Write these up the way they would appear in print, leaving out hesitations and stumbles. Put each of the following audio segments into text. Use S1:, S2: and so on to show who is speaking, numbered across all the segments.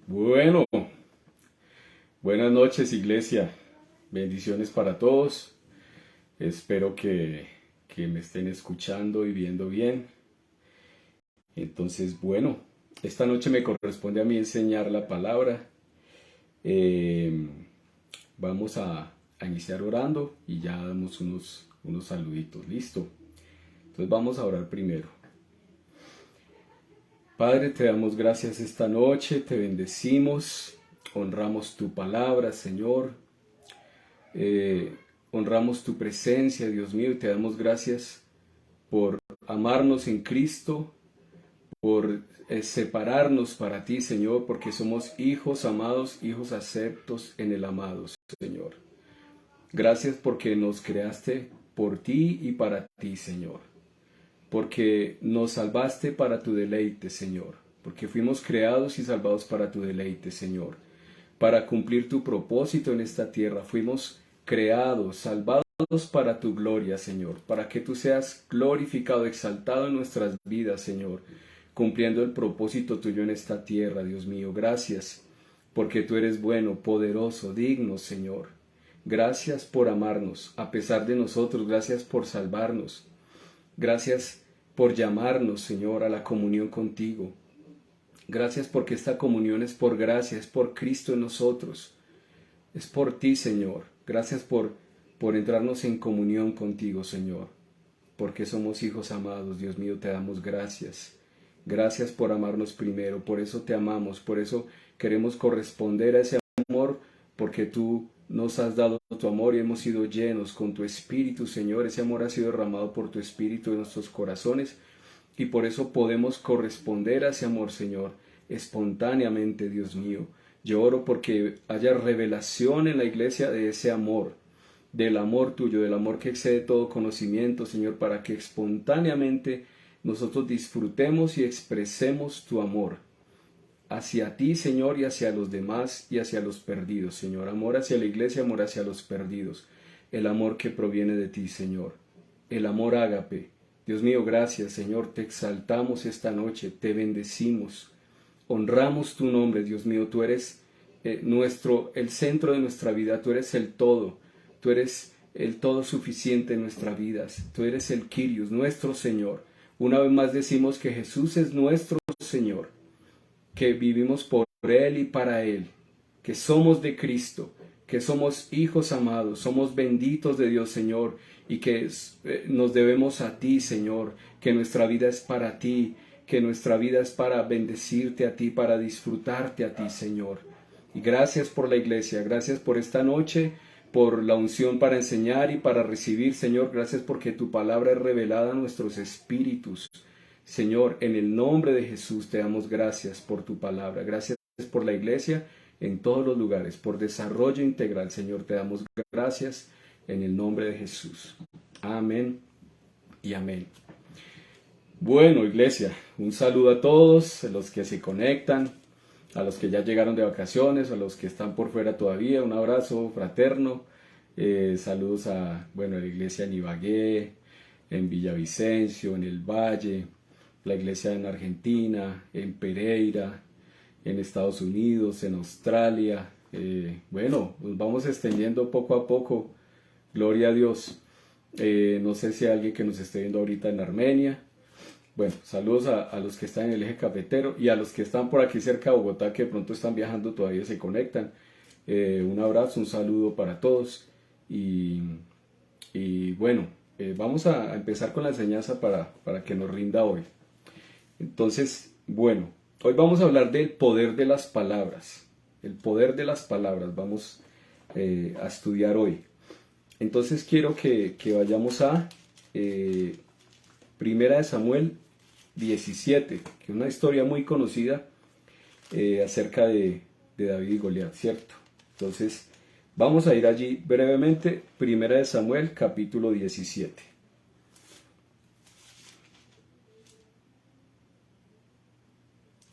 S1: Bueno, buenas noches, iglesia. Bendiciones para todos. Espero que me estén escuchando y viendo bien. Entonces, bueno, esta noche me corresponde a mí enseñar la palabra. Eh, vamos a iniciar orando y ya damos unos saluditos. Listo. Entonces vamos a orar primero. Padre, te damos gracias esta noche, te bendecimos, honramos tu palabra, Señor. Eh, Honramos tu presencia, Dios mío, y te damos gracias por amarnos en Cristo, por separarnos para ti, Señor, porque somos hijos amados, hijos aceptos en el amado, Señor. Gracias porque nos creaste por ti y para ti, Señor. Porque nos salvaste para tu deleite, Señor. Porque fuimos creados y salvados para tu deleite, Señor. Para cumplir tu propósito en esta tierra. Fuimos creados, salvados para tu gloria, Señor. Para que tú seas glorificado, exaltado en nuestras vidas, Señor. Cumpliendo el propósito tuyo en esta tierra, Dios mío. Gracias, porque tú eres bueno, poderoso, digno, Señor. Gracias por amarnos, a pesar de nosotros. Gracias por salvarnos. Gracias por llamarnos, Señor, a la comunión contigo. Gracias porque esta comunión es por gracia, es por Cristo en nosotros. Es por ti, Señor. Gracias por entrarnos en comunión contigo, Señor. Porque somos hijos amados, Dios mío, te damos gracias. Gracias por amarnos primero, por eso te amamos, por eso queremos corresponder a ese amor, porque tú nos has dado tu amor y hemos sido llenos con tu Espíritu, Señor. Ese amor ha sido derramado por tu Espíritu en nuestros corazones y por eso podemos corresponder a ese amor, Señor, espontáneamente, Dios mío. Yo oro porque haya revelación en la iglesia de ese amor, del amor tuyo, del amor que excede todo conocimiento, Señor, para que espontáneamente nosotros disfrutemos y expresemos tu amor hacia ti, Señor, y hacia los demás y hacia los perdidos, Señor. Amor hacia la iglesia, amor hacia los perdidos. El amor que proviene de ti, Señor. El amor ágape. Dios mío, gracias, Señor. Te exaltamos esta noche, te bendecimos. Honramos tu nombre, Dios mío. Tú eres el centro de nuestra vida. Tú eres el todo. Tú eres el todo suficiente en nuestras vidas. Tú eres el Kyrios, nuestro Señor. Una vez más decimos que Jesús es nuestro Señor, que vivimos por Él y para Él, que somos de Cristo, que somos hijos amados, somos benditos de Dios, Señor, y que nos debemos a ti, Señor, que nuestra vida es para ti, que nuestra vida es para bendecirte a ti, para disfrutarte a ti, Señor. Y gracias por la iglesia, gracias por esta noche, por la unción para enseñar y para recibir, Señor. Gracias porque tu palabra es revelada a nuestros espíritus. Señor, en el nombre de Jesús te damos gracias por tu palabra. Gracias por la iglesia en todos los lugares, por desarrollo integral. Señor, te damos gracias en el nombre de Jesús. Amén y amén. Bueno, iglesia, un saludo a todos, a los que se conectan, a los que ya llegaron de vacaciones, a los que están por fuera todavía, un abrazo fraterno. Saludos a, bueno, a la iglesia en Ibagué, en Villavicencio, en el Valle, la iglesia en Argentina, en Pereira, en Estados Unidos, en Australia. Bueno, nos vamos extendiendo poco a poco, gloria a Dios. No sé si hay alguien que nos esté viendo ahorita en Armenia. Bueno, saludos a los que están en el eje cafetero y a los que están por aquí cerca de Bogotá, que de pronto están viajando, todavía se conectan. Un abrazo, un saludo para todos. Y bueno, vamos a empezar con la enseñanza para que nos rinda hoy. Entonces, bueno, hoy vamos a hablar del poder de las palabras. El poder de las palabras vamos a estudiar hoy. Entonces quiero que vayamos a Primera de Samuel 17, que es una historia muy conocida acerca de David y Goliat, ¿cierto? Entonces, vamos a ir allí brevemente, Primera de Samuel, capítulo 17.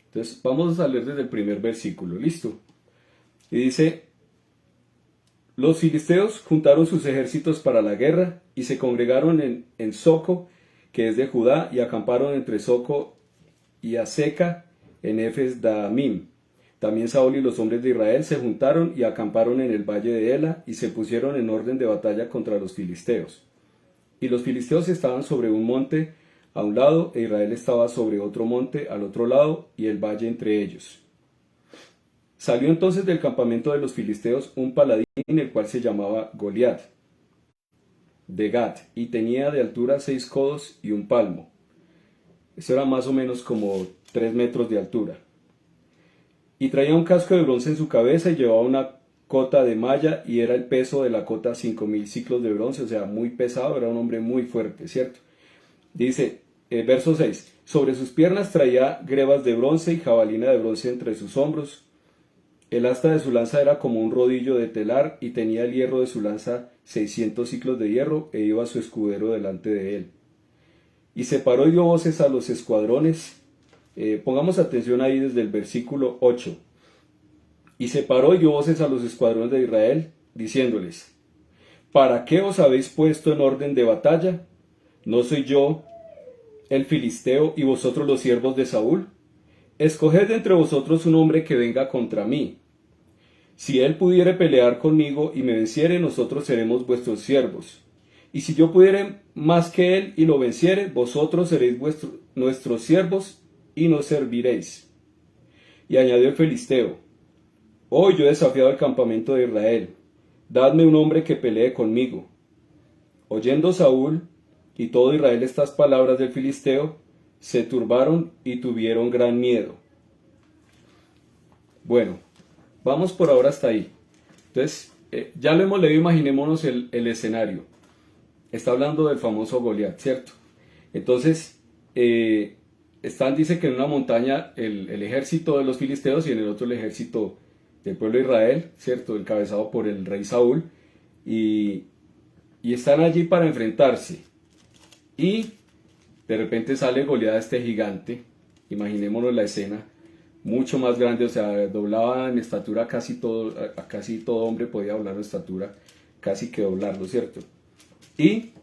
S1: Entonces, vamos a leer desde el primer versículo, ¿listo? Y dice: los filisteos juntaron sus ejércitos para la guerra y se congregaron en Soco, que es de Judá, y acamparon entre Soco y Aseca en Efes Daamim. También Saúl y los hombres de Israel se juntaron y acamparon en el valle de Ela y se pusieron en orden de batalla contra los filisteos. Y los filisteos estaban sobre un monte a un lado e Israel estaba sobre otro monte al otro lado y el valle entre ellos. Salió entonces del campamento de los filisteos un paladín, el cual se llamaba Goliat, de Gat, y tenía de altura 6 codos y un palmo. Eso era más o menos como 3 metros de altura. Y traía un casco de bronce en su cabeza y llevaba una cota de malla y era el peso de la cota 5000 ciclos de bronce, o sea, muy pesado, era un hombre muy fuerte, ¿cierto? Dice, verso 6, sobre sus piernas traía grebas de bronce y jabalina de bronce entre sus hombros. El asta de su lanza era como un rodillo de telar y tenía el hierro de su lanza 600 ciclos de hierro e iba su escudero delante de él. Y separó y dio voces a los escuadrones. Pongamos atención ahí desde el versículo 8. Y separó y dio voces a los escuadrones de Israel, diciéndoles, ¿para qué os habéis puesto en orden de batalla? ¿No soy yo el filisteo y vosotros los siervos de Saúl? Escoged de entre vosotros un hombre que venga contra mí. Si él pudiere pelear conmigo y me venciere, nosotros seremos vuestros siervos. Y si yo pudiere más que él y lo venciere, vosotros seréis nuestros siervos y nos serviréis. Y añadió el filisteo, hoy yo he desafiado el campamento de Israel, dadme un hombre que pelee conmigo. Oyendo Saúl y todo Israel estas palabras del filisteo, se turbaron y tuvieron gran miedo. Bueno, vamos por ahora hasta ahí. Entonces, ya lo hemos leído, imaginémonos el escenario. Está hablando del famoso Goliat, ¿cierto? Entonces, dice que en una montaña el ejército de los filisteos y en el otro el ejército del pueblo de Israel, ¿cierto? Encabezado por el rey Saúl. Y están allí para enfrentarse. Y de repente sale Goliat, este gigante, imaginémonos la escena, mucho más grande, o sea, doblaba en estatura casi todo hombre podía doblar en estatura, casi que doblarlo, ¿cierto? Y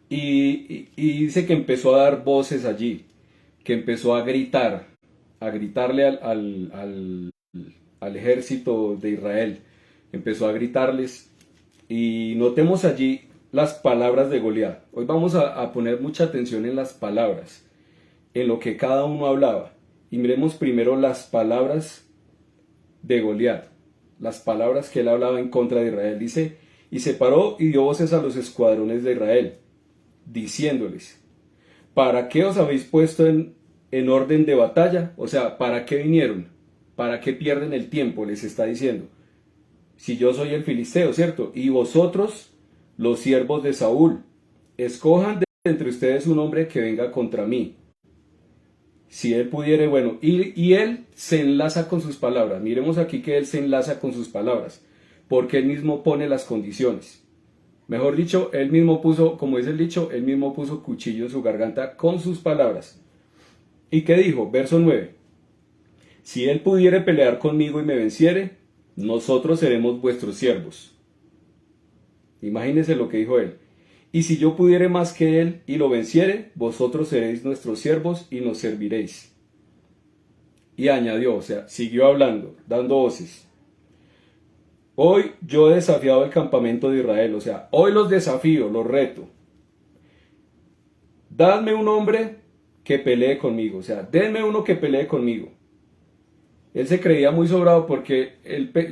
S1: dice que empezó a dar voces allí, que empezó a gritarle al ejército de Israel, empezó a gritarles, y notemos allí las palabras de Goliat. Hoy vamos a poner mucha atención en las palabras, en lo que cada uno hablaba. Y miremos primero las palabras de Goliat, las palabras que él hablaba en contra de Israel. Dice, y se paró y dio voces a los escuadrones de Israel, diciéndoles, ¿para qué os habéis puesto en orden de batalla? O sea, ¿para qué vinieron? ¿Para qué pierden el tiempo? Les está diciendo. Si yo soy el filisteo, ¿cierto? Y vosotros, los siervos de Saúl, escojan de entre ustedes un hombre que venga contra mí. Si él pudiere, bueno, y él se enlaza con sus palabras. Miremos aquí que él se enlaza con sus palabras, porque él mismo pone las condiciones. Mejor dicho, él mismo puso, como dice el dicho, él mismo puso cuchillo en su garganta con sus palabras. ¿Y qué dijo? Verso 9. Si él pudiere pelear conmigo y me venciere, nosotros seremos vuestros siervos. Imagínense lo que dijo él. Y si yo pudiere más que él y lo venciere, vosotros seréis nuestros siervos y nos serviréis. Y añadió, o sea, siguió hablando, dando voces. Hoy yo he desafiado el campamento de Israel, o sea, hoy los desafío, los reto. Dadme un hombre que pelee conmigo, o sea, denme uno que pelee conmigo. Él se creía muy sobrado porque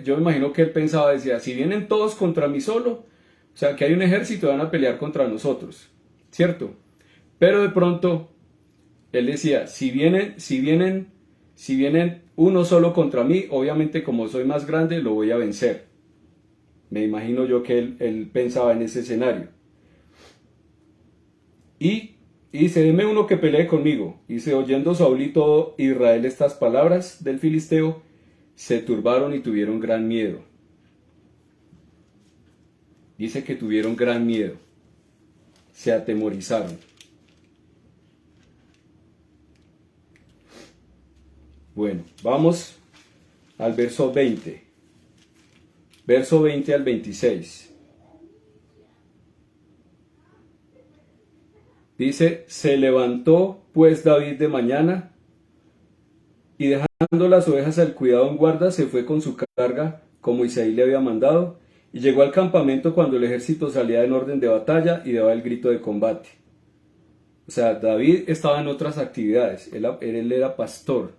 S1: yo me imagino que él pensaba, decía, si vienen todos contra mí solo, o sea, que hay un ejército y van a pelear contra nosotros, ¿cierto? Pero de pronto, él decía, si vienen uno solo contra mí, obviamente como soy más grande, lo voy a vencer. Me imagino yo que él pensaba en ese escenario. Y dice, deme uno que pelee conmigo. Dice, oyendo Saúl y todo Israel estas palabras del filisteo, se turbaron y tuvieron gran miedo. Dice que tuvieron gran miedo. Se atemorizaron. Bueno, vamos al verso 20. Verso 20 al 26. Dice, se levantó pues David de mañana y dejando dejando las ovejas al cuidado en guarda, se fue con su carga como Isaí le había mandado, y llegó al campamento cuando el ejército salía en orden de batalla y daba el grito de combate. O sea, David estaba en otras actividades, él era pastor.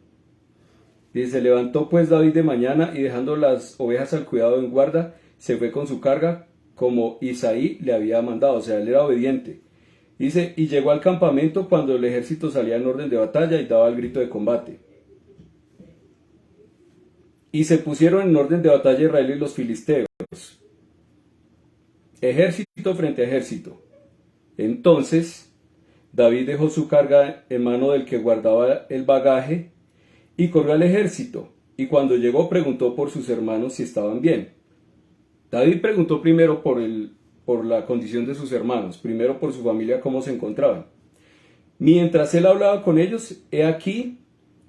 S1: Dice, se levantó pues David de mañana y dejando las ovejas al cuidado en guarda, se fue con su carga como Isaí le había mandado, o sea, él era obediente. Dice, y llegó al campamento cuando el ejército salía en orden de batalla y daba el grito de combate. Y se pusieron en orden de batalla Israel y los filisteos, ejército frente a ejército. Entonces David dejó su carga en mano del que guardaba el bagaje y corrió al ejército, y cuando llegó preguntó por sus hermanos si estaban bien. David preguntó primero por la condición de sus hermanos, primero por su familia, cómo se encontraban. Mientras él hablaba con ellos, he aquí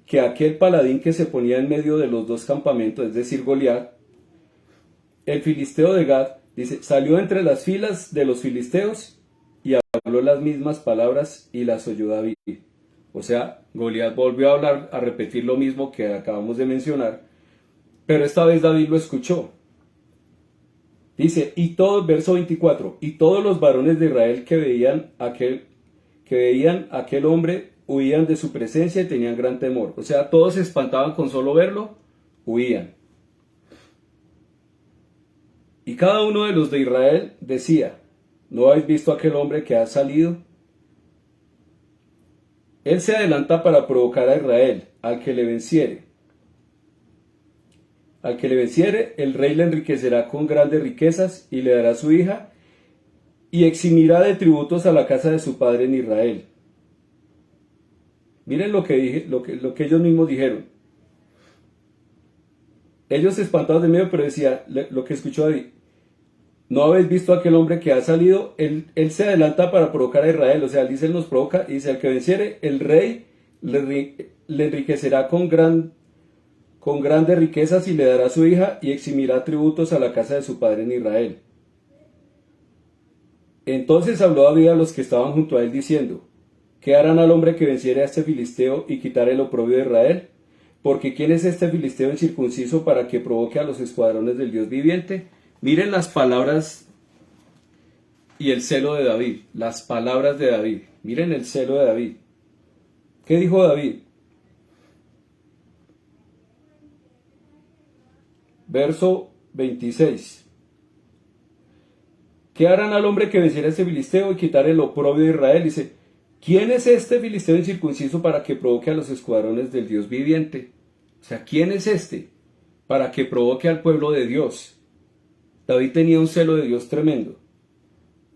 S1: que aquel paladín que se ponía en medio de los dos campamentos, es decir, Goliat, el filisteo de Gad, dice, salió entre las filas de los filisteos y habló las mismas palabras y las oyó David. O sea, Goliat volvió a hablar, a repetir lo mismo que acabamos de mencionar, pero esta vez David lo escuchó. Dice, verso 24, y todos los varones de Israel que veían aquel hombre huían de su presencia y tenían gran temor. O sea, todos se espantaban con solo verlo, huían. Y cada uno de los de Israel decía, ¿no habéis visto aquel hombre que ha salido? Él se adelanta para provocar a Israel, al que le venciere. Al que le venciere, el rey le enriquecerá con grandes riquezas y le dará su hija y eximirá de tributos a la casa de su padre en Israel. Miren lo que ellos mismos dijeron. Ellos espantados de miedo, pero decía lo que escuchó David. ¿No habéis visto a aquel hombre que ha salido? Él se adelanta para provocar a Israel. O sea, él dice, él nos provoca y dice, al que venciere, el rey le enriquecerá con grandes riquezas y le dará su hija y eximirá tributos a la casa de su padre en Israel. Entonces habló David a los que estaban junto a él diciendo, ¿qué harán al hombre que venciere a este filisteo y quitare el oprobio de Israel? Porque ¿quién es este filisteo incircunciso para que provoque a los escuadrones del Dios viviente? Miren las palabras y el celo de David, las palabras de David. Miren el celo de David. ¿Qué dijo David? Verso 26. ¿Qué harán al hombre que venciera a este filisteo y quitar el oprobio de Israel? Dice, ¿quién es este filisteo incircunciso para que provoque a los escuadrones del Dios viviente? O sea, ¿quién es este para que provoque al pueblo de Dios? David tenía un celo de Dios tremendo.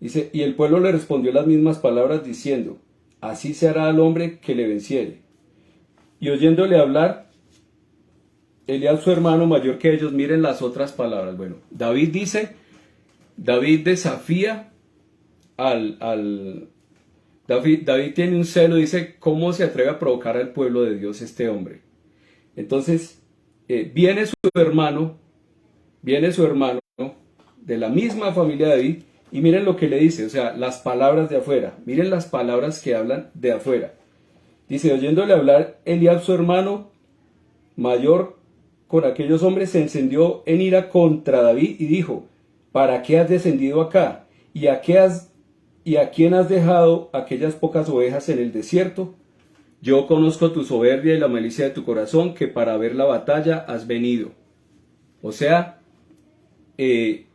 S1: Dice, y el pueblo le respondió las mismas palabras diciendo, así se hará al hombre que le venciere. Y oyéndole hablar, Eliab su hermano mayor que ellos, miren las otras palabras. Bueno, David desafía David tiene un celo, dice, ¿cómo se atreve a provocar al pueblo de Dios este hombre? Entonces, viene su hermano de la misma familia de David, y miren lo que le dice, o sea, las palabras de afuera, miren las palabras que hablan de afuera. Dice, oyéndole hablar Eliab su hermano mayor con aquellos hombres, se encendió en ira contra David y dijo, ¿para qué has descendido acá? ¿Y a quién has dejado aquellas pocas ovejas en el desierto? Yo conozco tu soberbia y la malicia de tu corazón, que para ver la batalla has venido. O sea, el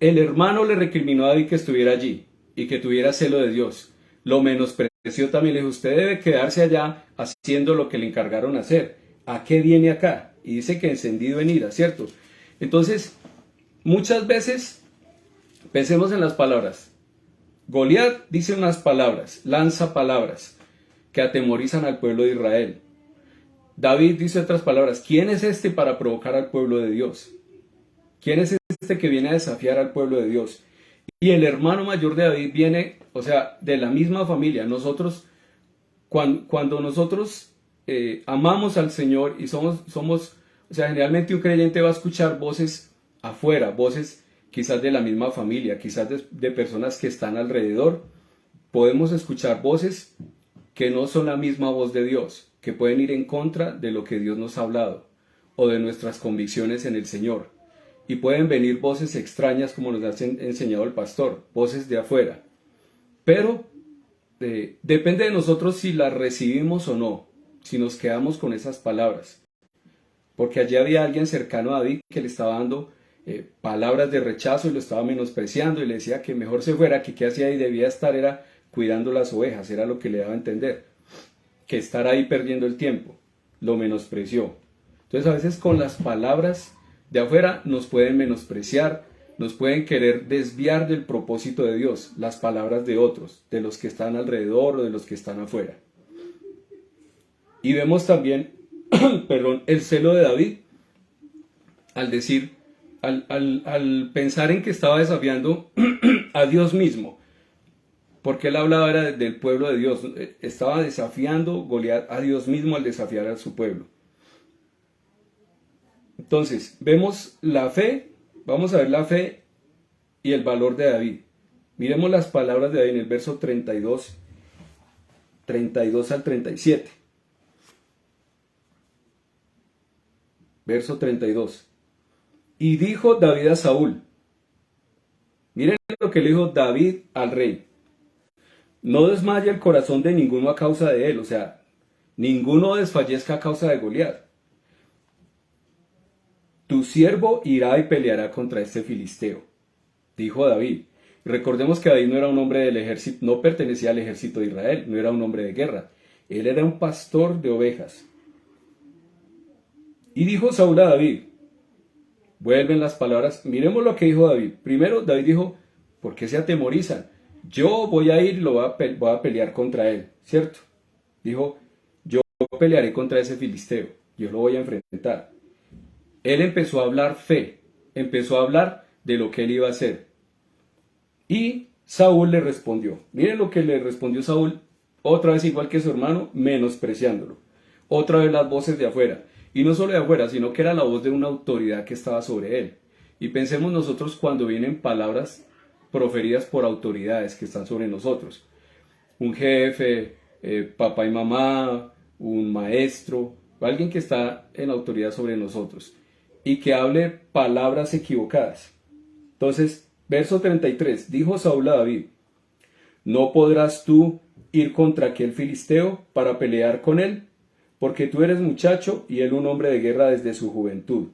S1: hermano le recriminó a David que estuviera allí y que tuviera celo de Dios. Lo menospreció también, le dijo, usted debe quedarse allá haciendo lo que le encargaron hacer. ¿A qué viene acá? Y dice que encendido en ira, ¿cierto? Entonces, muchas veces, pensemos en las palabras. Goliat dice unas palabras, lanza palabras que atemorizan al pueblo de Israel. David dice otras palabras. ¿Quién es este para provocar al pueblo de Dios? ¿Quién es este que viene a desafiar al pueblo de Dios? Y el hermano mayor de David viene, o sea, de la misma familia. Nosotros, cuando nosotros amamos al Señor y somos, o sea, generalmente un creyente va a escuchar voces afuera, voces quizás de la misma familia, quizás de personas que están alrededor. Podemos escuchar voces que no son la misma voz de Dios. que pueden ir en contra de lo que Dios nos ha hablado o de nuestras convicciones en el Señor. Y pueden venir voces extrañas como nos ha enseñado el pastor, voces de afuera. Pero depende de nosotros si las recibimos o no, si nos quedamos con esas palabras. Porque allí había alguien cercano a David que le estaba dando palabras de rechazo y lo estaba menospreciando y le decía que mejor se fuera, que qué hacía ahí, debía estar era cuidando las ovejas, era lo que le daba a entender, que estar ahí perdiendo el tiempo, lo menospreció. Entonces a veces con las palabras de afuera nos pueden menospreciar, nos pueden querer desviar del propósito de Dios, las palabras de otros, de los que están alrededor o de los que están afuera. Y vemos también, perdón, el celo de David al decir, al pensar en que estaba desafiando a Dios mismo, porque él hablaba era del pueblo de Dios, estaba desafiando Goliat a Dios mismo al desafiar a su pueblo. Entonces, vemos la fe, vamos a ver la fe y el valor de David. Miremos las palabras de David en el verso 32 al 37. Verso 32. Y dijo David a Saúl, miren lo que le dijo David al rey, no desmaye el corazón de ninguno a causa de él, o sea, ninguno desfallezca a causa de Goliat. Tu siervo irá y peleará contra este filisteo, dijo David. Recordemos que David no era un hombre del ejército, no pertenecía al ejército de Israel, no era un hombre de guerra, él era un pastor de ovejas. Y dijo Saúl a David, vuelven las palabras, miremos lo que dijo David. Primero David dijo, ¿por qué se atemorizan? Yo voy a ir y voy a pelear contra él, ¿cierto? Dijo, yo pelearé contra ese filisteo, yo lo voy a enfrentar. Él empezó a hablar fe, empezó a hablar de lo que él iba a hacer. Y Saúl le respondió. Miren lo que le respondió Saúl, otra vez igual que su hermano, menospreciándolo. Otra vez las voces de afuera. Y no solo de afuera, sino que era la voz de una autoridad que estaba sobre él. Y pensemos nosotros cuando vienen palabras proferidas por autoridades que están sobre nosotros. Un jefe, papá y mamá, un maestro, alguien que está en autoridad sobre nosotros. Y que hable palabras equivocadas. Entonces, verso 33, dijo Saúl a David, ¿no podrás tú ir contra aquel filisteo para pelear con él? Porque tú eres muchacho y él un hombre de guerra desde su juventud.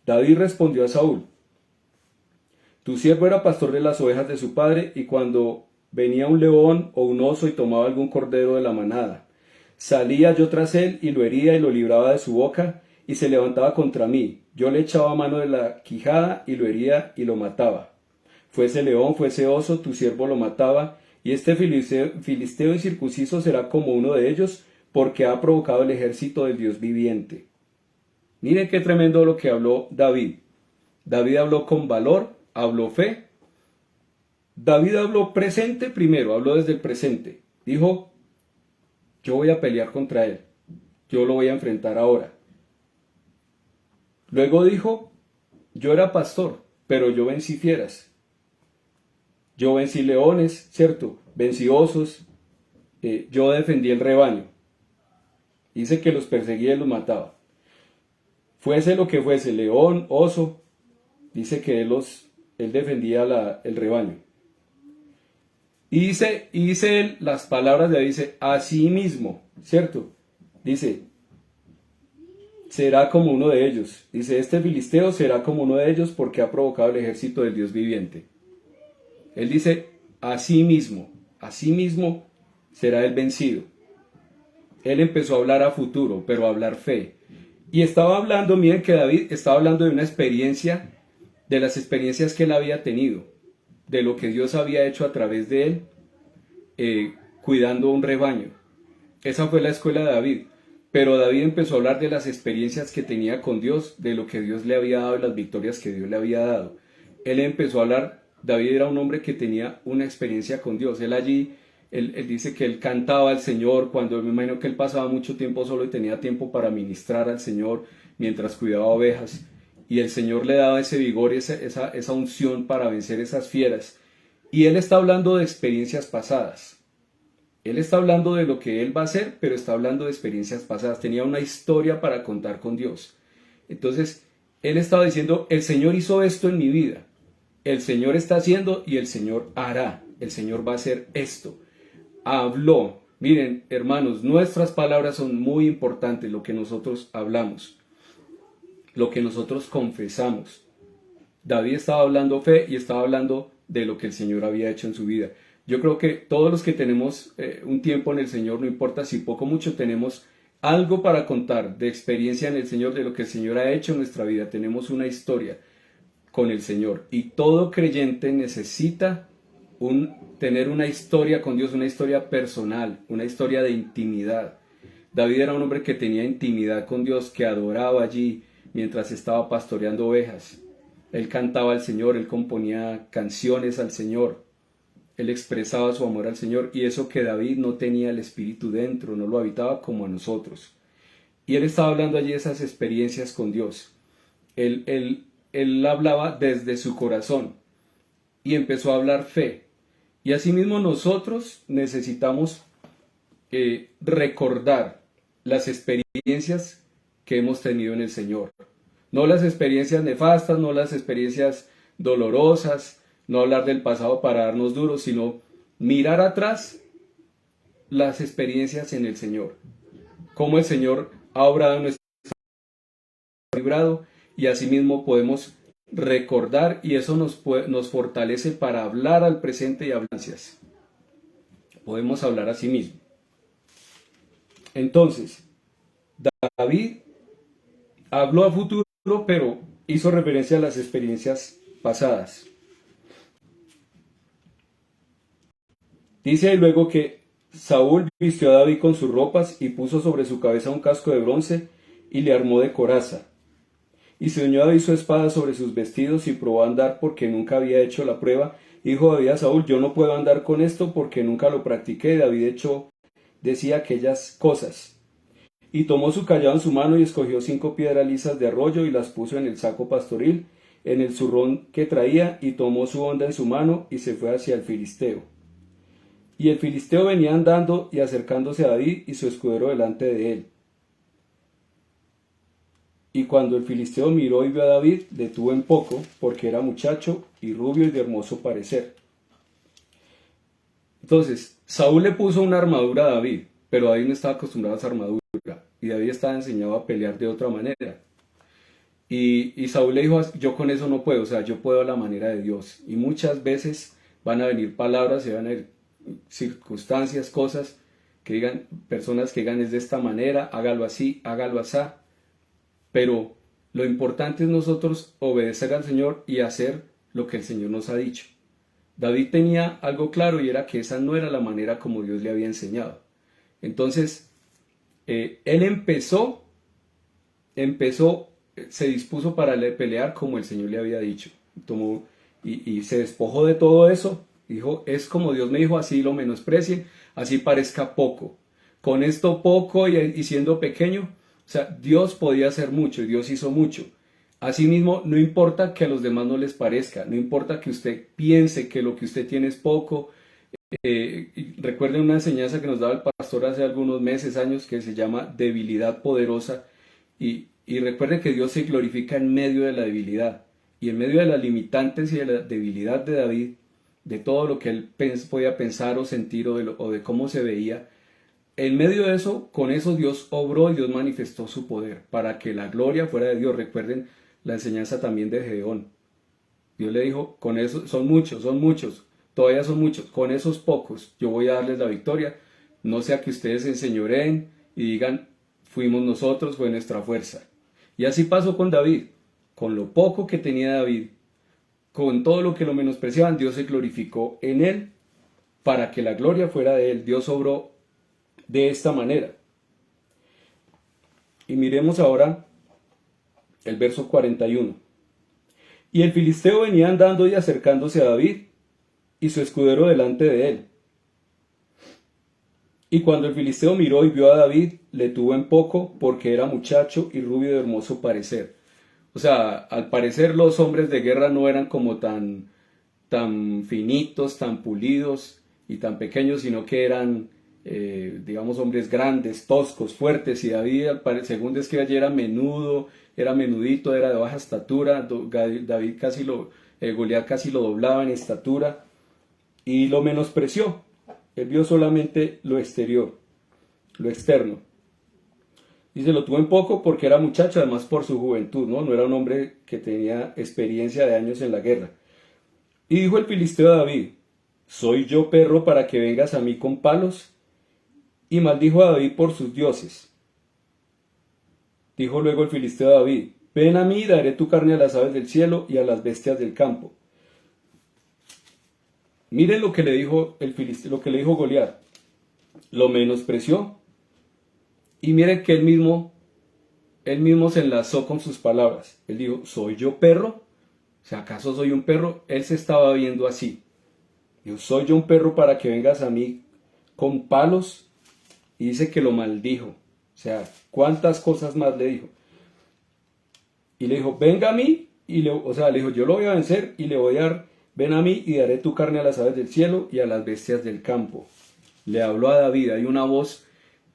S1: David respondió a Saúl, tu siervo era pastor de las ovejas de su padre y cuando venía un león o un oso y tomaba algún cordero de la manada, salía yo tras él y lo hería y lo libraba de su boca y se levantaba contra mí. Yo le echaba mano de la quijada y lo hería y lo mataba. Fuese león, fuese oso, tu siervo lo mataba, y este filisteo incircunciso será como uno de ellos, porque ha provocado el ejército del Dios viviente. Miren qué tremendo lo que habló David. David habló con valor, habló fe. David habló presente primero, habló desde el presente. Dijo, yo voy a pelear contra él, yo lo voy a enfrentar ahora. Luego dijo, yo era pastor, pero yo vencí fieras. Yo vencí leones, ¿cierto? Vencí osos. Yo defendí el rebaño. Dice que los perseguía y los mataba. Fuese lo que fuese, león, oso, dice que él defendía el rebaño. Y dice él, las palabras de él, dice, así mismo, ¿cierto? Dice, será como uno de ellos. Dice, este filisteo será como uno de ellos porque ha provocado el ejército del Dios viviente. Él dice, así mismo será el vencido. Él empezó a hablar a futuro, pero a hablar fe. Y estaba hablando, miren que David estaba hablando de una experiencia, de las experiencias que él había tenido, de lo que Dios había hecho a través de él, cuidando un rebaño. Esa fue la escuela de David. Pero David empezó a hablar de las experiencias que tenía con Dios, de lo que Dios le había dado y las victorias que Dios le había dado. Él empezó a hablar, David era un hombre que tenía una experiencia con Dios. Él dice que él cantaba al Señor, cuando me imagino que él pasaba mucho tiempo solo y tenía tiempo para ministrar al Señor mientras cuidaba ovejas. Y el Señor le daba ese vigor y esa unción para vencer esas fieras. Y él está hablando de experiencias pasadas. Él está hablando de lo que él va a hacer, pero está hablando de experiencias pasadas. Tenía una historia para contar con Dios. Entonces, él estaba diciendo, el Señor hizo esto en mi vida. El Señor está haciendo y el Señor hará. El Señor va a hacer esto. Habló. Miren, hermanos, nuestras palabras son muy importantes, lo que nosotros hablamos, lo que nosotros confesamos. David estaba hablando fe y estaba hablando de lo que el Señor había hecho en su vida. Yo creo que todos los que tenemos un tiempo en el Señor, no importa si poco o mucho, tenemos algo para contar de experiencia en el Señor, de lo que el Señor ha hecho en nuestra vida. Tenemos una historia con el Señor y todo creyente necesita tener una historia con Dios, una historia personal, una historia de intimidad. David era un hombre que tenía intimidad con Dios, que adoraba allí mientras estaba pastoreando ovejas. Él cantaba al Señor, él componía canciones al Señor, él expresaba su amor al Señor, y eso que David no tenía el Espíritu dentro, no lo habitaba como a nosotros. Y él estaba hablando allí de esas experiencias con Dios. Él hablaba desde su corazón y empezó a hablar fe. Y asimismo nosotros necesitamos recordar las experiencias que hemos tenido en el Señor. No las experiencias nefastas, no las experiencias dolorosas, no hablar del pasado para darnos duros, sino mirar atrás las experiencias en el Señor. Cómo el Señor ha obrado en nuestro librado, y asimismo podemos recordar, y eso nos fortalece para hablar al presente y hablancias. Podemos hablar a sí mismo. Entonces, David habló a futuro, pero hizo referencia a las experiencias pasadas. Dice luego que Saúl vistió a David con sus ropas y puso sobre su cabeza un casco de bronce y le armó de coraza. Y se unió David su espada sobre sus vestidos y probó a andar porque nunca había hecho la prueba. Y dijo David a Saúl, yo no puedo andar con esto porque nunca lo practiqué. David decía aquellas cosas. Y tomó su callado en su mano y escogió 5 piedras lisas de arroyo y las puso en el saco pastoril, en el zurrón que traía, y tomó su honda en su mano y se fue hacia el filisteo. Y el filisteo venía andando y acercándose a David y su escudero delante de él. Y cuando el filisteo miró y vio a David, le tuvo en poco, porque era muchacho y rubio y de hermoso parecer. Entonces, Saúl le puso una armadura a David, pero David no estaba acostumbrado a esa armadura, y David estaba enseñado a pelear de otra manera. Y Saúl le dijo, yo con eso no puedo, o sea, yo puedo a la manera de Dios. Y muchas veces van a venir palabras, se van a ir circunstancias, cosas que digan, personas que digan es de esta manera, hágalo así, hágalo así. Pero lo importante es nosotros obedecer al Señor y hacer lo que el Señor nos ha dicho. David tenía algo claro, y era que esa no era la manera como Dios le había enseñado. Entonces, él se dispuso para pelear como el Señor le había dicho. Tomó y se despojó de todo eso. Dijo, es como Dios me dijo, así lo menosprecie, así parezca poco. Con esto poco y siendo pequeño, o sea, Dios podía hacer mucho y Dios hizo mucho. Asimismo, no importa que a los demás no les parezca, no importa que usted piense que lo que usted tiene es poco. Recuerden una enseñanza que nos daba el pastor hace algunos meses, años, que se llama debilidad poderosa. Y recuerden que Dios se glorifica en medio de la debilidad. Y en medio de las limitantes y de la debilidad de David, de todo lo que él podía pensar o sentir o de cómo se veía, en medio de eso, con eso Dios obró y Dios manifestó su poder para que la gloria fuera de Dios. Recuerden la enseñanza también de Gedeón. Dios le dijo, con eso son muchos, todavía son muchos, con esos pocos yo voy a darles la victoria. No sea que ustedes se enseñoreen y digan, fuimos nosotros, fue nuestra fuerza. Y así pasó con David. Con lo poco que tenía David, con todo lo que lo menospreciaban, Dios se glorificó en él para que la gloria fuera de él. Dios obró de esta manera. Y miremos ahora el verso 41. Y el filisteo venía andando y acercándose a David, y su escudero delante de él. Y cuando el filisteo miró y vio a David, le tuvo en poco, porque era muchacho y rubio de hermoso parecer. O sea, al parecer los hombres de guerra no eran como tan finitos, tan pulidos y tan pequeños, sino que eran digamos, hombres grandes, toscos, fuertes, y David, según describe allí, era menudo, era menudito, era de baja estatura. David Goliat casi lo doblaba en estatura, y lo menospreció. Él vio solamente lo exterior, lo externo. Y se lo tuvo en poco porque era muchacho, además por su juventud, ¿no? No era un hombre que tenía experiencia de años en la guerra. Y dijo el filisteo a David: ¿soy yo perro para que vengas a mí con palos? Y maldijo a David por sus dioses. Dijo luego el filisteo a David: ven a mí y daré tu carne a las aves del cielo y a las bestias del campo. Miren lo que le dijo el filisteo, lo que le dijo Goliat. Lo menospreció. Y miren que él mismo se enlazó con sus palabras. Él dijo: ¿soy yo perro? O sea, ¿acaso soy un perro? Él se estaba viendo así. Dijo: ¿soy yo un perro para que vengas a mí con palos? Y dice que lo maldijo. O sea, ¿cuántas cosas más le dijo? Y le dijo: venga a mí. O sea, le dijo: yo lo voy a vencer y le voy a dar, ven a mí y daré tu carne a las aves del cielo y a las bestias del campo. Le habló a David. Hay una voz,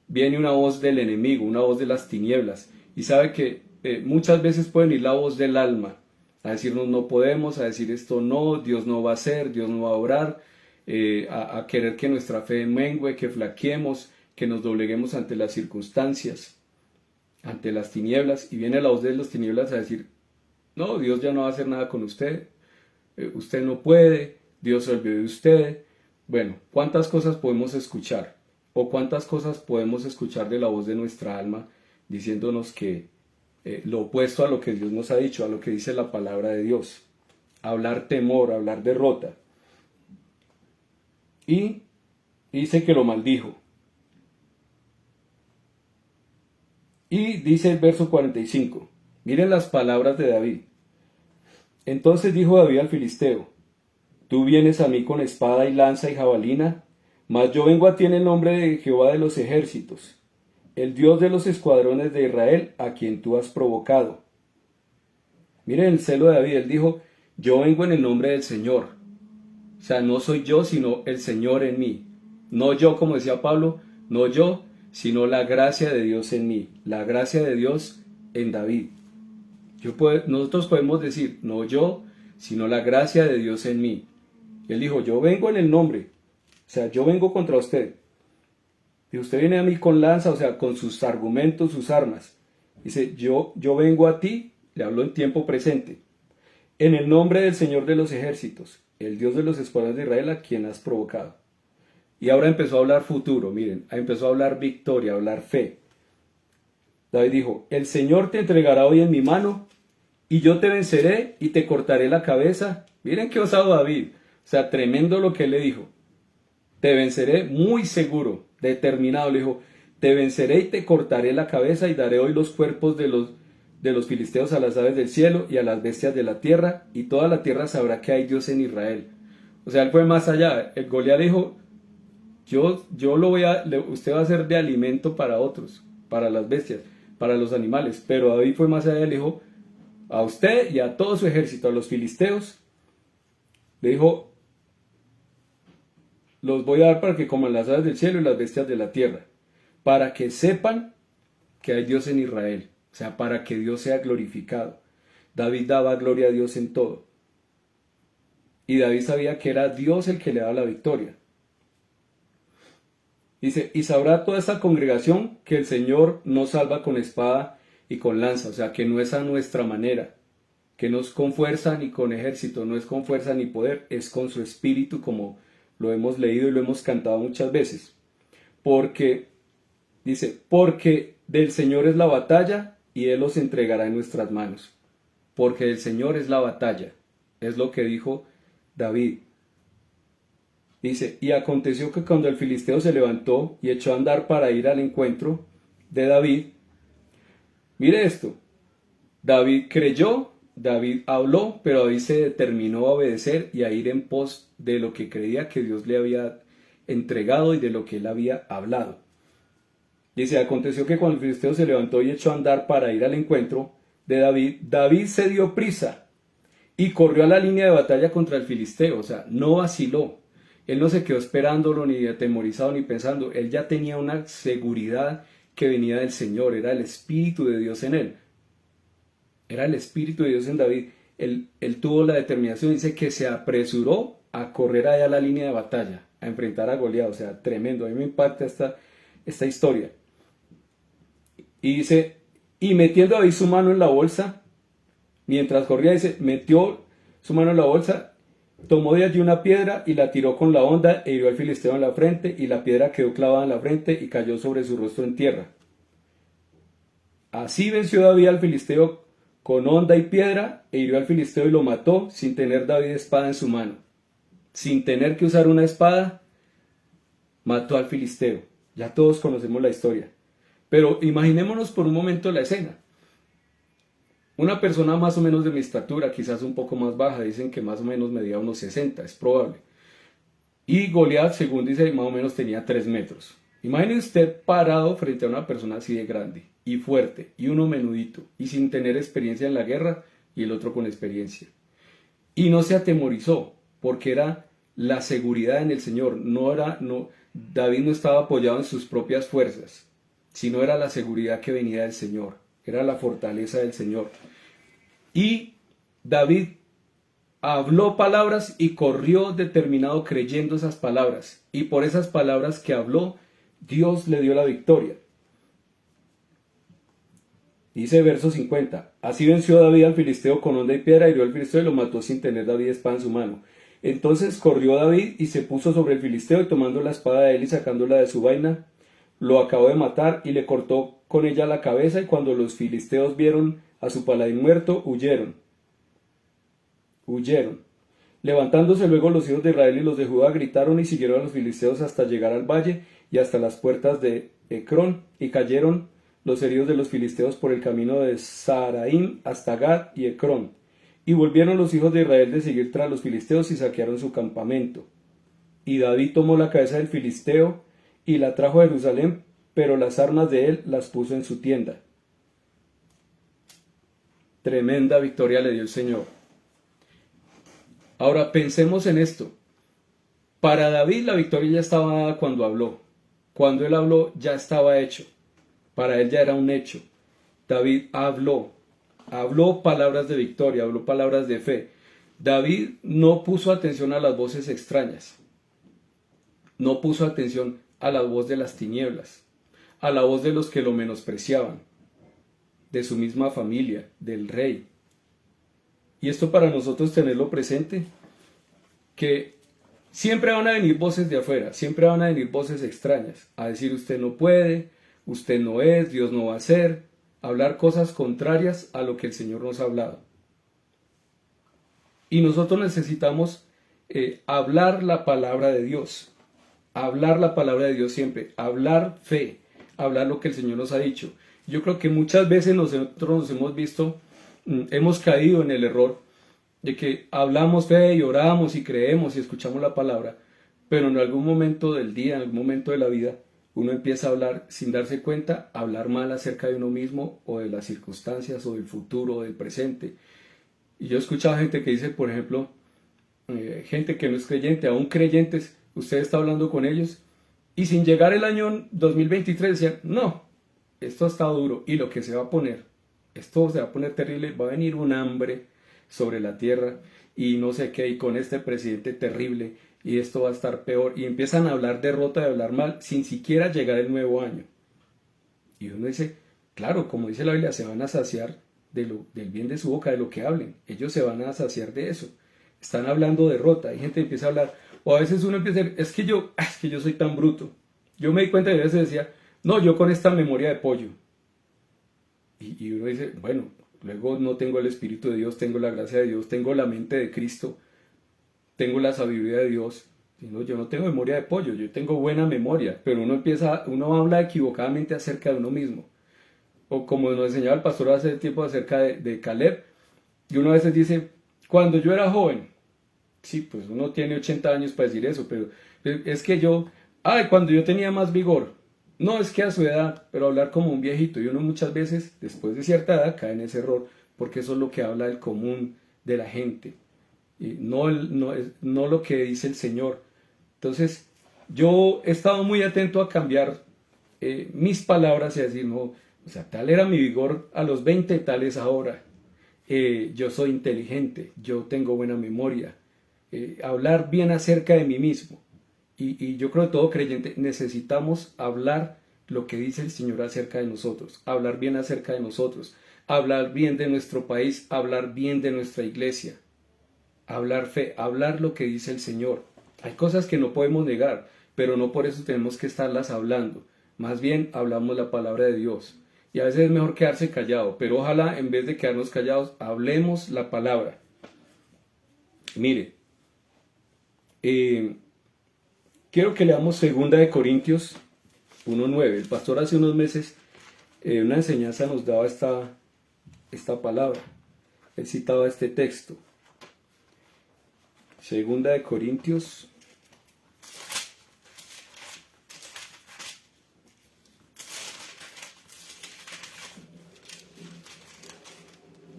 S1: viene una voz del enemigo, una voz de las tinieblas. Y sabe que muchas veces puede venir la voz del alma a decirnos: no podemos, a decir esto no, Dios no va a hacer, Dios no va a obrar, a querer que nuestra fe mengue, que flaqueemos, que nos dobleguemos ante las circunstancias, ante las tinieblas. Y viene la voz de las tinieblas a decir: no, Dios ya no va a hacer nada con usted, usted no puede, Dios se olvidó de usted. Bueno, ¿cuántas cosas podemos escuchar? ¿O cuántas cosas podemos escuchar de la voz de nuestra alma diciéndonos que lo opuesto a lo que Dios nos ha dicho, a lo que dice la palabra de Dios? Hablar temor, hablar derrota. Y dice que lo maldijo. Y dice el verso 45. Miren las palabras de David. Entonces dijo David al filisteo: tú vienes a mí con espada y lanza y jabalina, mas yo vengo a ti en el nombre de Jehová de los ejércitos, el Dios de los escuadrones de Israel, a quien tú has provocado. Miren el celo de David. Él dijo: yo vengo en el nombre del Señor. O sea, no soy yo, sino el Señor en mí. No yo, como decía Pablo, no yo, sino la gracia de Dios en mí, la gracia de Dios en David. Nosotros podemos decir: no yo, sino la gracia de Dios en mí. Él dijo: yo vengo en el nombre, o sea, yo vengo contra usted. Y usted viene a mí con lanza, o sea, con sus argumentos, sus armas. Dice: yo vengo a ti, le habló en tiempo presente, en el nombre del Señor de los ejércitos, el Dios de los escuadrones de Israel, a quien has provocado. Y ahora empezó a hablar futuro, miren, empezó a hablar victoria, a hablar fe. David dijo: el Señor te entregará hoy en mi mano, y yo te venceré y te cortaré la cabeza. Miren qué osado David, o sea, tremendo lo que él le dijo. Te venceré, muy seguro, determinado, le dijo: te venceré y te cortaré la cabeza, y daré hoy los cuerpos de los filisteos a las aves del cielo y a las bestias de la tierra, y toda la tierra sabrá que hay Dios en Israel. O sea, él fue más allá. El Goliat le dijo: usted va a ser de alimento para otros, para las bestias, para los animales. Pero David fue más allá, le dijo: a usted y a todo su ejército, a los filisteos, le dijo: los voy a dar para que coman las aves del cielo y las bestias de la tierra, para que sepan que hay Dios en Israel, o sea, para que Dios sea glorificado. David daba gloria a Dios en todo. Y David sabía que era Dios el que le daba la victoria. Dice: y sabrá toda esta congregación que el Señor no salva con espada y con lanza, o sea, que no es a nuestra manera, que no es con fuerza ni con ejército, no es con fuerza ni poder, es con su espíritu, como lo hemos leído y lo hemos cantado muchas veces. Porque del Señor es la batalla y Él los entregará en nuestras manos. Porque del Señor es la batalla, es lo que dijo David. Dice: y aconteció que cuando el filisteo se levantó y echó a andar para ir al encuentro de David, mire esto, David creyó, David habló, pero David se determinó a obedecer y a ir en pos de lo que creía que Dios le había entregado y de lo que él había hablado. Dice: aconteció que cuando el filisteo se levantó y echó a andar para ir al encuentro de David, David se dio prisa y corrió a la línea de batalla contra el filisteo, o sea, no vaciló. Él no se quedó esperándolo ni atemorizado ni pensando, él ya tenía una seguridad que venía del Señor, era el Espíritu de Dios en él, era el Espíritu de Dios en David. Él tuvo la determinación, dice que se apresuró a correr allá a la línea de batalla, a enfrentar a Goliat, o sea, tremendo, a mí me impacta esta historia. Y dice, y metiendo a David su mano en la bolsa, mientras corría, dice, metió su mano en la bolsa, tomó de allí una piedra y la tiró con la honda e hirió al filisteo en la frente, y la piedra quedó clavada en la frente y cayó sobre su rostro en tierra. Así venció David al filisteo con honda y piedra, e hirió al filisteo y lo mató, sin tener David espada en su mano. Sin tener que usar una espada, mató al filisteo. Ya todos conocemos la historia. Pero imaginémonos por un momento la escena. Una persona más o menos de mi estatura, quizás un poco más baja, dicen que más o menos medía unos 60, es probable. Y Goliat, según dice, más o menos tenía 3 metros. Imagine usted parado frente a una persona así de grande y fuerte, y uno menudito, y sin tener experiencia en la guerra, y el otro con experiencia. Y no se atemorizó, porque era la seguridad en el Señor. David no estaba apoyado en sus propias fuerzas, sino era la seguridad que venía del Señor, era la fortaleza del Señor. Y David habló palabras y corrió determinado creyendo esas palabras. Y por esas palabras que habló, Dios le dio la victoria. Dice verso 50, así venció David al filisteo con honda y piedra, hirió al filisteo y lo mató sin tener David espada en su mano. Entonces corrió David y se puso sobre el filisteo, y tomando la espada de él y sacándola de su vaina, lo acabó de matar y le cortó con ella la cabeza. Y cuando los filisteos vieron a su paladín muerto, huyeron. Levantándose luego los hijos de Israel y los de Judá gritaron y siguieron a los filisteos hasta llegar al valle y hasta las puertas de Ecrón, y cayeron los heridos de los filisteos por el camino de Saraim hasta Gad y Ecrón. Y volvieron los hijos de Israel de seguir tras los filisteos y saquearon su campamento. Y David tomó la cabeza del filisteo y la trajo a Jerusalén, pero las armas de él las puso en su tienda. Tremenda victoria le dio el Señor. Ahora pensemos en esto. Para David la victoria ya estaba dada cuando habló. Cuando él habló ya estaba hecho. Para él ya era un hecho. David habló palabras de victoria, habló palabras de fe. David no puso atención a las voces extrañas. No puso atención a la voz de las tinieblas, a la voz de los que lo menospreciaban, de su misma familia, del rey. Y esto para nosotros tenerlo presente, que siempre van a venir voces de afuera, siempre van a venir voces extrañas, a decir usted no puede, usted no es, Dios no va a hacer, hablar cosas contrarias a lo que el Señor nos ha hablado. Y nosotros necesitamos hablar la palabra de Dios, hablar la palabra de Dios siempre, hablar fe, hablar lo que el Señor nos ha dicho. Yo creo que muchas veces nosotros nos hemos visto, hemos caído en el error de que hablamos fe y oramos y creemos y escuchamos la palabra, pero en algún momento del día, en algún momento de la vida, uno empieza a hablar sin darse cuenta, a hablar mal acerca de uno mismo o de las circunstancias o del futuro o del presente. Y yo he escuchado gente que dice, por ejemplo, gente que no es creyente, aún creyentes, usted está hablando con ellos y sin llegar el año 2023 decían, no, esto está duro y lo que se va a poner, esto se va a poner terrible, va a venir un hambre sobre la tierra y no sé qué, y con este presidente terrible y esto va a estar peor, y empiezan a hablar derrota, de hablar mal sin siquiera llegar el nuevo año. Y uno dice, claro, como dice la Biblia, se van a saciar del bien de su boca, de lo que hablen, ellos se van a saciar de eso. Están hablando derrota, hay gente que empieza a hablar, o a veces uno empieza a decir, es que yo soy tan bruto. Yo me di cuenta de a veces decía, no, yo con esta memoria de pollo. Y uno dice, bueno, luego no tengo el Espíritu de Dios, tengo la gracia de Dios, tengo la mente de Cristo, tengo la sabiduría de Dios. Yo no tengo memoria de pollo, yo tengo buena memoria, pero uno habla equivocadamente acerca de uno mismo. O como nos enseñaba el pastor hace tiempo acerca de Caleb, y uno a veces dice, cuando yo era joven, sí, pues uno tiene 80 años para decir eso, pero es que cuando yo tenía más vigor, no, es que a su edad, pero hablar como un viejito, y uno muchas veces, después de cierta edad, cae en ese error, porque eso es lo que habla el común de la gente, y no lo que dice el Señor. Entonces, yo he estado muy atento a cambiar mis palabras y a decir, no, o sea, tal era mi vigor a los 20, tal es ahora. Yo soy inteligente, yo tengo buena memoria. Hablar bien acerca de mí mismo. Y yo creo que todo creyente necesitamos hablar lo que dice el Señor acerca de nosotros, hablar bien acerca de nosotros, hablar bien de nuestro país, hablar bien de nuestra iglesia, hablar fe, hablar lo que dice el Señor. Hay cosas que no podemos negar, pero no por eso tenemos que estarlas hablando. Más bien hablamos la palabra de Dios. Y a veces es mejor quedarse callado, pero ojalá en vez de quedarnos callados, hablemos la palabra. Mire, quiero que leamos 2 Corintios 1:9. El pastor hace unos meses una enseñanza nos daba esta palabra. Él citaba este texto. 2 Corintios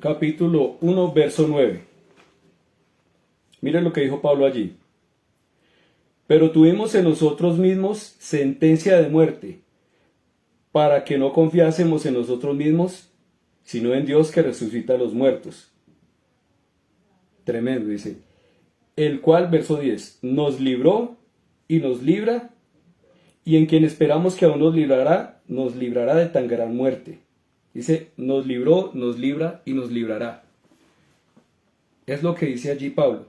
S1: capítulo 1, verso 9. Miren lo que dijo Pablo allí. Pero tuvimos en nosotros mismos sentencia de muerte, para que no confiásemos en nosotros mismos, sino en Dios que resucita a los muertos. Tremendo, dice. El cual, verso 10, nos libró y nos libra, y en quien esperamos que aún nos librará de tan gran muerte. Dice, nos libró, nos libra y nos librará. Es lo que dice allí Pablo.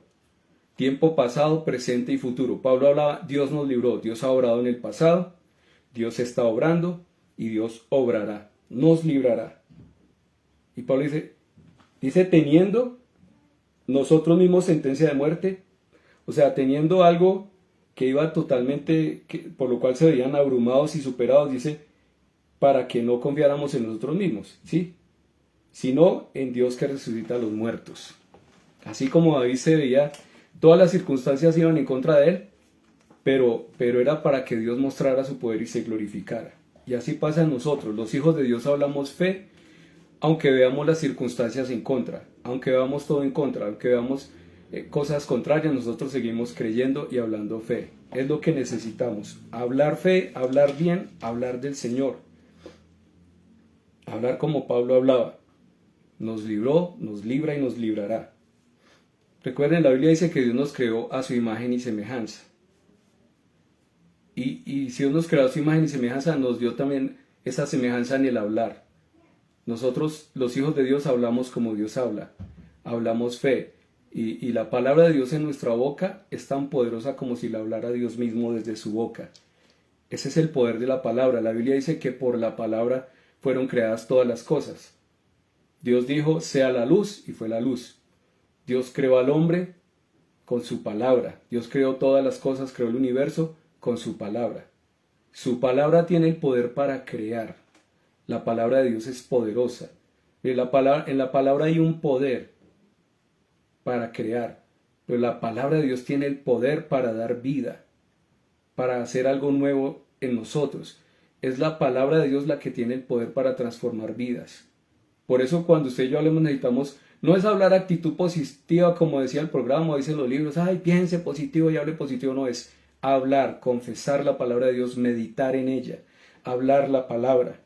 S1: Tiempo pasado, presente y futuro. Pablo hablaba, Dios nos libró, Dios ha obrado en el pasado, Dios está obrando y Dios obrará, nos librará. Y Pablo dice teniendo nosotros mismos sentencia de muerte, o sea, teniendo algo que iba totalmente, por lo cual se veían abrumados y superados, dice, para que no confiáramos en nosotros mismos, ¿sí? Sino en Dios que resucita a los muertos. Así como David se veía, todas las circunstancias iban en contra de él, pero era para que Dios mostrara su poder y se glorificara. Y así pasa en nosotros, los hijos de Dios hablamos fe, aunque veamos las circunstancias en contra, aunque veamos todo en contra, aunque veamos cosas contrarias, nosotros seguimos creyendo y hablando fe. Es lo que necesitamos, hablar fe, hablar bien, hablar del Señor. Hablar como Pablo hablaba. Nos libró, nos libra y nos librará. Recuerden, la Biblia dice que Dios nos creó a su imagen y semejanza. Y si Dios nos creó a su imagen y semejanza, nos dio también esa semejanza en el hablar. Nosotros, los hijos de Dios, hablamos como Dios habla. Hablamos fe. Y la palabra de Dios en nuestra boca es tan poderosa como si la hablara Dios mismo desde su boca. Ese es el poder de la palabra. La Biblia dice que por la palabra fueron creadas todas las cosas. Dios dijo, sea la luz, y fue la luz. Dios creó al hombre con su palabra. Dios creó todas las cosas, creó el universo con su palabra. Su palabra tiene el poder para crear. La palabra de Dios es poderosa. En la palabra hay un poder para crear, pero la palabra de Dios tiene el poder para dar vida, para hacer algo nuevo en nosotros. Es la palabra de Dios la que tiene el poder para transformar vidas. Por eso cuando usted y yo hablemos necesitamos, no es hablar actitud positiva como decía el programa, dicen los libros, ay, piense positivo y hable positivo, no, es hablar, confesar la palabra de Dios, meditar en ella, hablar la palabra.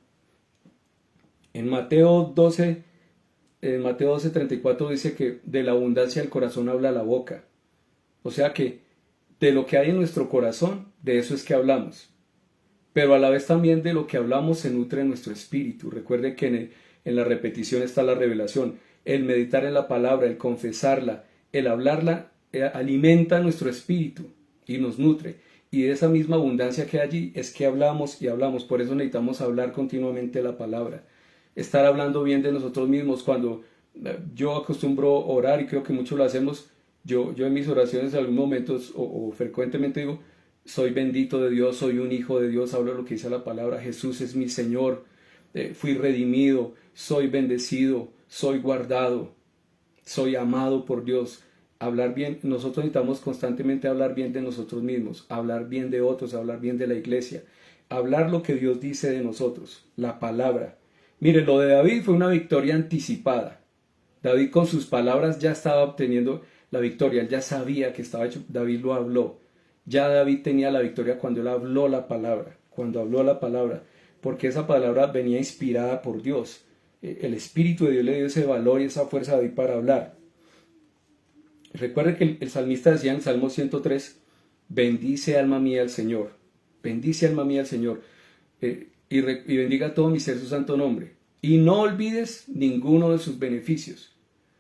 S1: En Mateo 12:34 dice que de la abundancia del corazón habla la boca. O sea que de lo que hay en nuestro corazón, de eso es que hablamos. Pero a la vez también de lo que hablamos se nutre nuestro espíritu. Recuerde que en la repetición está la revelación. El meditar en la palabra, el confesarla, el hablarla, alimenta nuestro espíritu y nos nutre. Y de esa misma abundancia que hay allí es que hablamos y hablamos. Por eso necesitamos hablar continuamente la palabra. Estar hablando bien de nosotros mismos. Cuando yo acostumbro orar, y creo que muchos lo hacemos, yo en mis oraciones en algunos momentos o frecuentemente digo, soy bendito de Dios, soy un hijo de Dios, hablo lo que dice la palabra, Jesús es mi Señor, fui redimido, soy bendecido, soy guardado, soy amado por Dios. Hablar bien, nosotros necesitamos constantemente hablar bien de nosotros mismos, hablar bien de otros, hablar bien de la iglesia, hablar lo que Dios dice de nosotros, la palabra. Mire, lo de David fue una victoria anticipada. David con sus palabras ya estaba obteniendo la victoria, él ya sabía que estaba hecho, David lo habló. Ya David tenía la victoria cuando él habló la palabra, porque esa palabra venía inspirada por Dios. El Espíritu de Dios le dio ese valor y esa fuerza a David para hablar. Recuerde que el salmista decía en Salmo 103, bendice alma mía al Señor, bendice alma mía al Señor, y bendiga todo mi ser su santo nombre. Y no olvides ninguno de sus beneficios.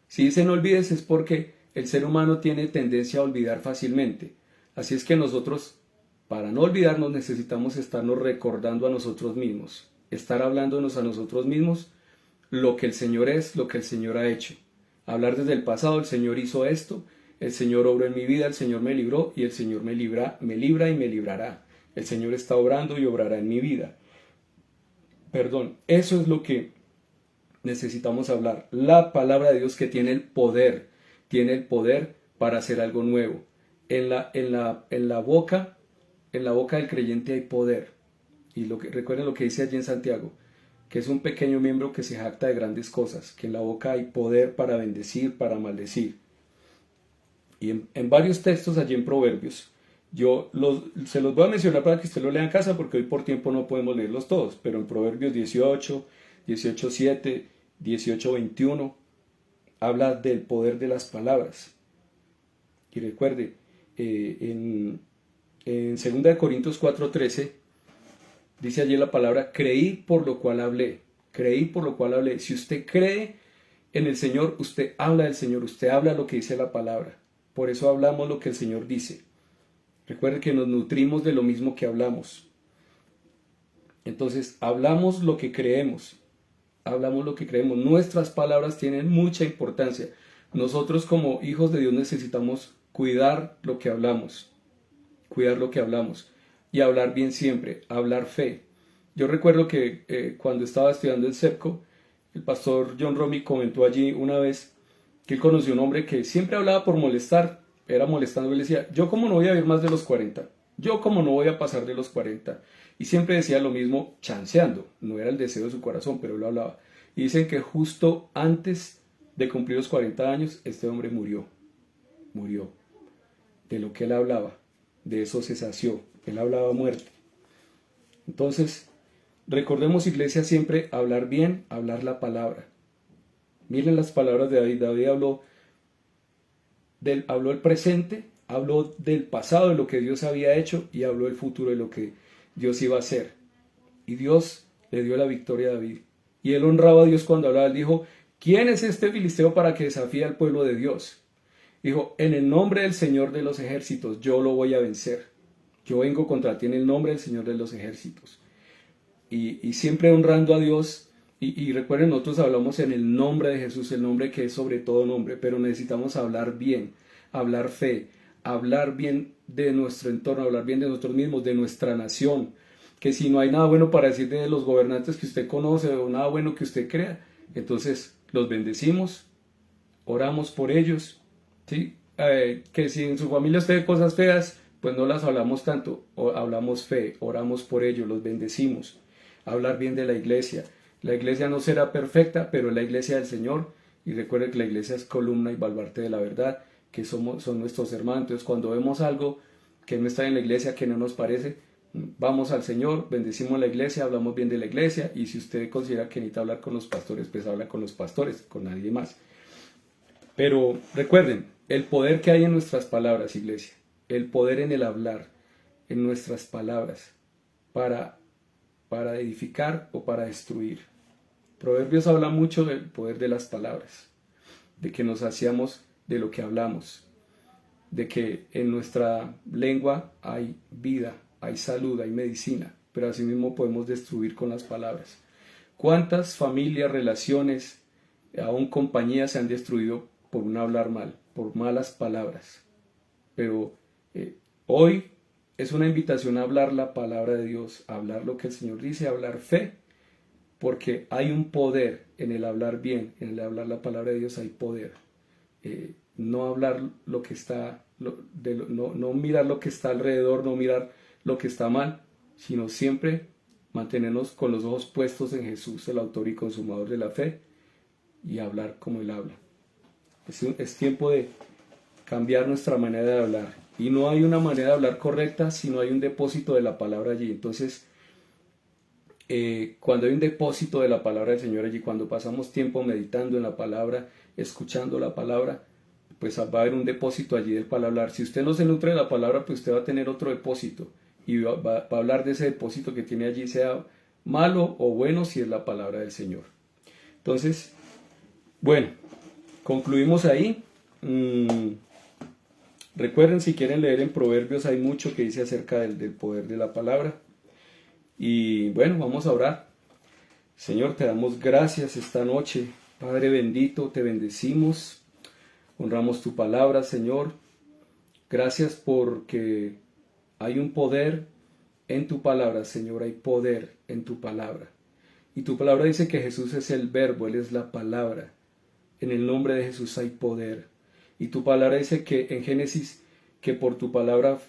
S1: Si dice no olvides es porque el ser humano tiene tendencia a olvidar fácilmente. Así es que nosotros, para no olvidarnos, necesitamos estarnos recordando a nosotros mismos, estar hablándonos a nosotros mismos lo que el Señor es, lo que el Señor ha hecho. Hablar desde el pasado, el Señor hizo esto, el Señor obró en mi vida, el Señor me libró y el Señor me libra y me librará. El Señor está obrando y obrará en mi vida. Eso es lo que necesitamos hablar. La palabra de Dios que tiene el poder para hacer algo nuevo. En la boca del creyente hay poder. Y recuerden lo que dice allí en Santiago, que es un pequeño miembro que se jacta de grandes cosas, que en la boca hay poder para bendecir, para maldecir. Y en varios textos allí en Proverbios, se los voy a mencionar para que usted lo lea en casa, porque hoy por tiempo no podemos leerlos todos, pero en Proverbios 18, 18:7, 18:21, habla del poder de las palabras. Y recuerde, en 2 Corintios 4:13, dice allí la palabra, creí por lo cual hablé. Creí por lo cual hablé. Si usted cree en el Señor, usted habla del Señor, usted habla lo que dice la palabra. Por eso hablamos lo que el Señor dice. Recuerde que nos nutrimos de lo mismo que hablamos. Entonces, hablamos lo que creemos. Hablamos lo que creemos. Nuestras palabras tienen mucha importancia. Nosotros como hijos de Dios necesitamos cuidar lo que hablamos. Cuidar lo que hablamos. Y hablar bien siempre. Hablar fe. Yo recuerdo que cuando estaba estudiando en CEPCO, el pastor John Romy comentó allí una vez que él conoció un hombre que siempre hablaba por molestar. Era molestando. Él decía, yo como no voy a vivir más de los 40. Yo como no voy a pasar de los 40. Y siempre decía lo mismo, chanceando. No era el deseo de su corazón, pero él lo hablaba. Y dicen que justo antes de cumplir los 40 años, este hombre murió. Murió. De lo que él hablaba. De eso se sació. Él hablaba muerte. Entonces, recordemos, iglesia, siempre hablar bien, hablar la palabra. Miren las palabras de David. David habló el presente, habló del pasado, de lo que Dios había hecho, y habló del futuro, de lo que Dios iba a hacer. Y Dios le dio la victoria a David. Y él honraba a Dios cuando hablaba. Él dijo, ¿quién es este filisteo para que desafíe al pueblo de Dios? Dijo, en el nombre del Señor de los ejércitos, yo lo voy a vencer. Yo vengo contra ti en el nombre del Señor de los ejércitos. Y siempre honrando a Dios. Y recuerden, nosotros hablamos en el nombre de Jesús, el nombre que es sobre todo nombre, pero necesitamos hablar bien, hablar fe, hablar bien de nuestro entorno, hablar bien de nosotros mismos, de nuestra nación. Que si no hay nada bueno para decir de los gobernantes que usted conoce o nada bueno que usted crea, entonces los bendecimos, oramos por ellos, ¿sí? Que si en su familia usted ve cosas feas, pues no las hablamos tanto, hablamos fe, oramos por ellos, los bendecimos. Hablar bien de la iglesia. La iglesia no será perfecta, pero es la iglesia del Señor. Y recuerde que la iglesia es columna y baluarte de la verdad, que son nuestros hermanos. Entonces, cuando vemos algo que no está en la iglesia, que no nos parece, vamos al Señor, bendecimos la iglesia, hablamos bien de la iglesia. Y si usted considera que necesita hablar con los pastores, pues habla con los pastores, con nadie más. Pero recuerden, el poder que hay en nuestras palabras, iglesia. El poder en el hablar, en nuestras palabras, para edificar o para destruir. Proverbios habla mucho del poder de las palabras, de que nos hacíamos de lo que hablamos, de que en nuestra lengua hay vida, hay salud, hay medicina, pero asimismo podemos destruir con las palabras. ¿Cuántas familias, relaciones, aún compañías se han destruido por un hablar mal, por malas palabras? Pero hoy es una invitación a hablar la palabra de Dios, a hablar lo que el Señor dice, a hablar fe, porque hay un poder en el hablar bien, en el hablar la palabra de Dios hay poder. No hablar lo que está, no mirar lo que está alrededor, no mirar lo que está mal, sino siempre mantenernos con los ojos puestos en Jesús, el autor y consumador de la fe, y hablar como Él habla. Es tiempo de cambiar nuestra manera de hablar Y no hay una manera de hablar correcta si no hay un depósito de la palabra allí. Entonces, cuando hay un depósito de la palabra del Señor allí, cuando pasamos tiempo meditando en la palabra, escuchando la palabra, pues va a haber un depósito allí del palabra. Si usted no se nutre de la palabra, pues usted va a tener otro depósito y va a hablar de ese depósito que tiene allí, sea malo o bueno, si es la palabra del Señor. Entonces, bueno, concluimos ahí. Recuerden, si quieren leer en Proverbios, hay mucho que dice acerca del poder de la palabra. Y bueno, vamos a orar. Señor, te damos gracias esta noche. Padre bendito, te bendecimos. Honramos tu palabra, Señor. Gracias porque hay un poder en tu palabra, Señor. Hay poder en tu palabra. Y tu palabra dice que Jesús es el verbo, Él es la palabra. En el nombre de Jesús hay poder. Y tu palabra dice que en Génesis, que por tu palabra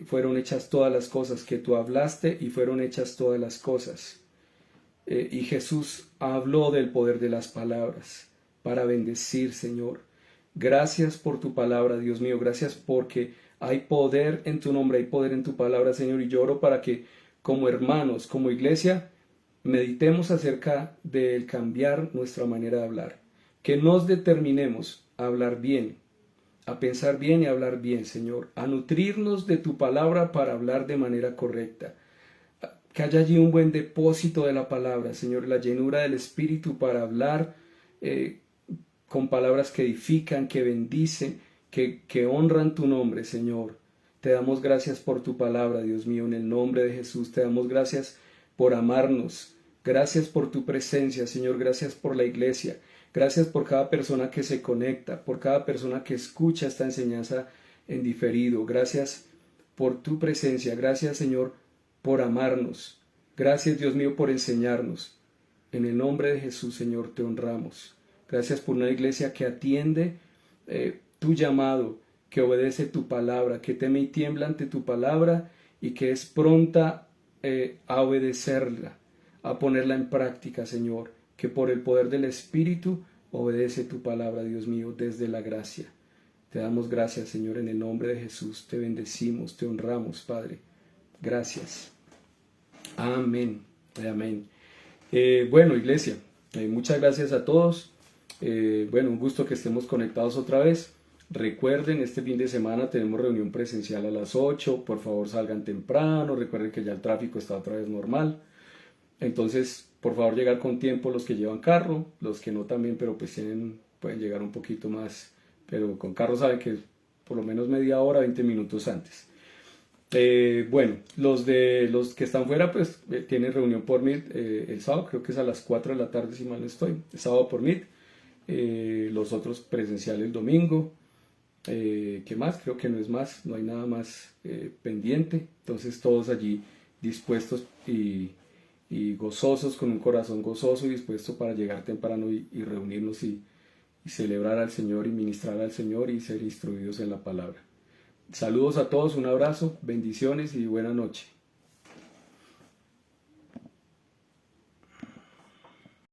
S1: fueron hechas todas las cosas, que tú hablaste y fueron hechas todas las cosas. Y Jesús habló del poder de las palabras para bendecir, Señor. Gracias por tu palabra, Dios mío. Gracias porque hay poder en tu nombre, hay poder en tu palabra, Señor. Y yo oro para que como hermanos, como iglesia, meditemos acerca del cambiar nuestra manera de hablar. Que nos determinemos a hablar bien, a pensar bien y a hablar bien, Señor. A nutrirnos de tu palabra para hablar de manera correcta. Que haya allí un buen depósito de la palabra, Señor, la llenura del Espíritu para hablar con palabras que edifican, que bendicen, que honran tu nombre, Señor. Te damos gracias por tu palabra, Dios mío, en el nombre de Jesús. Te damos gracias por amarnos. Gracias por tu presencia, Señor. Gracias por la iglesia. Gracias por cada persona que se conecta, por cada persona que escucha esta enseñanza en diferido. Gracias por tu presencia. Gracias, Señor, por amarnos. Gracias, Dios mío, por enseñarnos. En el nombre de Jesús, Señor, te honramos. Gracias por una iglesia que atiende tu llamado, que obedece tu palabra, que teme y tiembla ante tu palabra y que es pronta a obedecerla, a ponerla en práctica, Señor, que por el poder del Espíritu obedece tu palabra, Dios mío, desde la gracia. Te damos gracias, Señor, en el nombre de Jesús. Te bendecimos, te honramos, Padre. Gracias. Amén. Amén. Bueno, iglesia, muchas gracias a todos. Bueno, un gusto que estemos conectados otra vez. Recuerden, este fin de semana tenemos reunión presencial a las 8. Por favor, salgan temprano. Recuerden que ya el tráfico está otra vez normal. Entonces, por favor, llegar con tiempo los que llevan carro, los que no también, pero pues pueden llegar un poquito más. Pero con carro saben que por lo menos media hora, 20 minutos antes. Bueno, los que están fuera pues tienen reunión por Meet el sábado, creo que es a las 4 de la tarde si mal no estoy, el sábado por Meet, los otros presencial el domingo. ¿Qué más? Creo que no es más, no hay nada más pendiente, entonces todos allí dispuestos y gozosos, con un corazón gozoso y dispuesto para llegar temprano y reunirnos y celebrar al Señor y ministrar al Señor y ser instruidos en la palabra. Saludos a todos, un abrazo, bendiciones y buena noche.